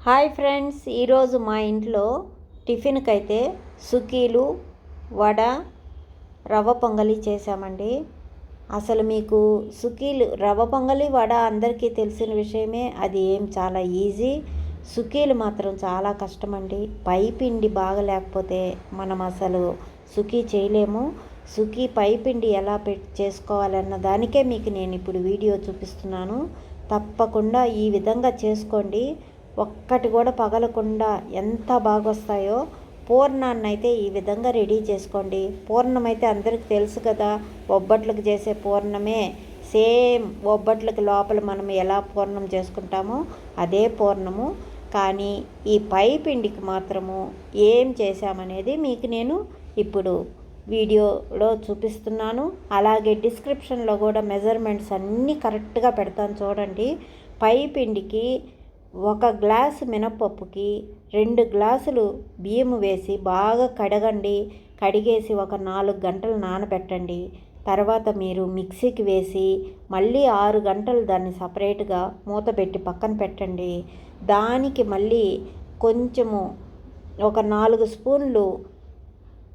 Hi friends, ఈరోజు మా ఇంట్లో టిఫిన్కి అయితే సుకీలు, వడ, రవ్వ పొంగలి చేశామండి. అసలు మీకు సుకీలు, రవ్వ పొంగలి, వడ అందరికీ తెలిసిన విషయమే. అది ఏం చాలా ఈజీ. సుకీలు మాత్రం చాలా కష్టమండి. పైపిండి బాగా లేకపోతే మనం అసలు సుకీ చేయలేము. సుకీ పైపిండి ఎలా చేసుకోవాలన్న దానికే మీకు నేను ఇప్పుడు వీడియో చూపిస్తున్నాను. తప్పకుండా ఈ విధంగా చేసుకోండి. ఒక్కటి కూడా పగలకుండా ఎంత బాగా వస్తాయో. పూర్ణాన్ని అయితే ఈ విధంగా రెడీ చేసుకోండి. పూర్ణం అయితే అందరికి తెలుసు కదా, ఒబ్బట్లకు చేసే పూర్ణమే. సేమ్ ఒబ్బట్లకి లోపల మనం ఎలా పూర్ణం చేసుకుంటామో అదే పూర్ణము. కానీ ఈ పై పిండికి మాత్రము ఏం చేశామనేది మీకు నేను ఇప్పుడు వీడియోలో చూపిస్తున్నాను. అలాగే డిస్క్రిప్షన్లో కూడా మెజర్మెంట్స్ అన్నీ కరెక్ట్గా పెడతాను చూడండి. పై పిండికి 1 గ్లాసు మినపప్పుకి 2 గ్లాసులు బియ్యం వేసి బాగా కడగండి. కడిగేసి ఒక 4 గంటలు నానబెట్టండి. తర్వాత మీరు మిక్సీకి వేసి మళ్ళీ 6 గంటలు దాన్ని సపరేట్గా మూత పెట్టి పక్కన పెట్టండి. దానికి మళ్ళీ కొంచెము ఒక 4 స్పూన్లు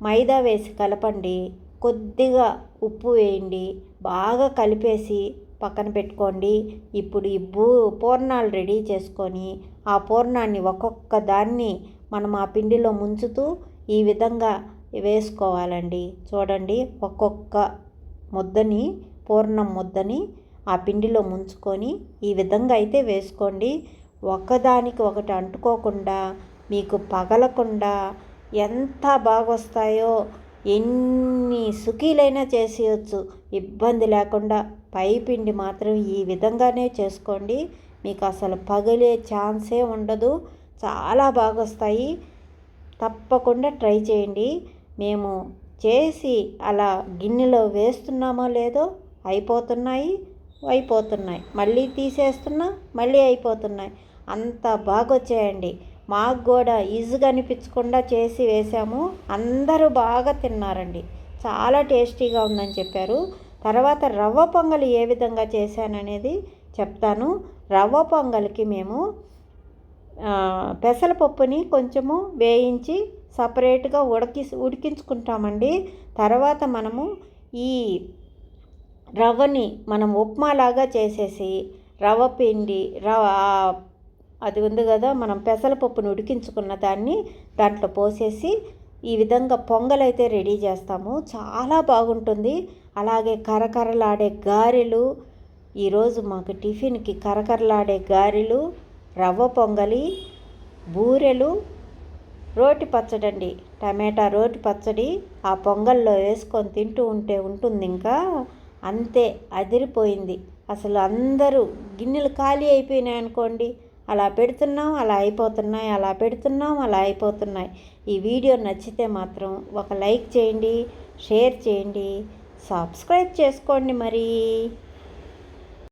మైదా వేసి కలపండి. కొద్దిగా ఉప్పు వేయండి. బాగా కలిపేసి పక్కన పెట్టుకోండి. ఇప్పుడు ఈ పూర్ణాలు రెడీ చేసుకొని ఆ పూర్ణాన్ని ఒక్కొక్క దాన్ని మనం ఆ పిండిలో ముంచుతూ ఈ విధంగా వేసుకోవాలండి. చూడండి, ఒక్కొక్క ముద్దని, పూర్ణం ముద్దని ఆ పిండిలో ముంచుకొని ఈ విధంగా అయితే వేసుకోండి. ఒకదానికి ఒకటి అంటుకోకుండా మీకు పగలకుండా ఎంత బాగొస్తాయో. ఎన్ని సుకీలైనా చేసేయచ్చు ఇబ్బంది లేకుండా. పైపిండి మాత్రం ఈ విధంగానే చేసుకోండి. మీకు అసలు పగిలే ఛాన్సే ఉండదు. చాలా బాగొస్తాయి. తప్పకుండా ట్రై చేయండి. మేము చేసి అలా గిన్నెలో వేస్తున్నామో లేదో అయిపోతున్నాయి, మళ్ళీ తీసేస్తున్నా, మళ్ళీ అయిపోతున్నాయి. అంత బాగొచ్చాయండి. మాకు కూడా ఈజీగా అనిపించకుండా చేసి వేసాము. అందరూ బాగా తిన్నారండి. చాలా టేస్టీగా ఉందని చెప్పారు. తర్వాత రవ్వ పొంగలి ఏ విధంగా చేశాననేది చెప్తాను. రవ్వ పొంగలికి మేము పెసరపప్పుని కొంచెము వేయించి సపరేట్గా ఉడికించుకుంటామండి. తర్వాత మనము ఈ రవ్వని మనం ఉప్మాలాగా చేసేసి రవ్వ పిండి అది ఉంది కదా, మనం పెసరపప్పును ఉడికించుకున్న దాన్ని దాంట్లో పోసేసి ఈ విధంగా పొంగలైతే రెడీ చేస్తాము. చాలా బాగుంటుంది. అలాగే కరకరలాడే గారెలు. ఈరోజు మాకు టిఫిన్కి కరకరలాడే గారెలు, రవ్వ పొంగలి, బూరెలు, రోటి పచ్చడి అండి. టమాటా రోటి పచ్చడి ఆ పొంగల్లో వేసుకొని తింటూ ఉంటే ఉంటుంది ఇంకా అంతే, అదిరిపోయింది. అసలు అందరూ గిన్నెలు ఖాళీ అయిపోయినాయి అనుకోండి. అలా పెడుతున్నాం, అలా అయిపోతున్నాయి, అలా పెడుతున్నాం, అలా అయిపోతున్నాయి. ఈ వీడియో నచ్చితే మాత్రం ఒక లైక్ చేయండి, షేర్ చేయండి, సబ్స్క్రైబ్ చేసుకోండి మరి.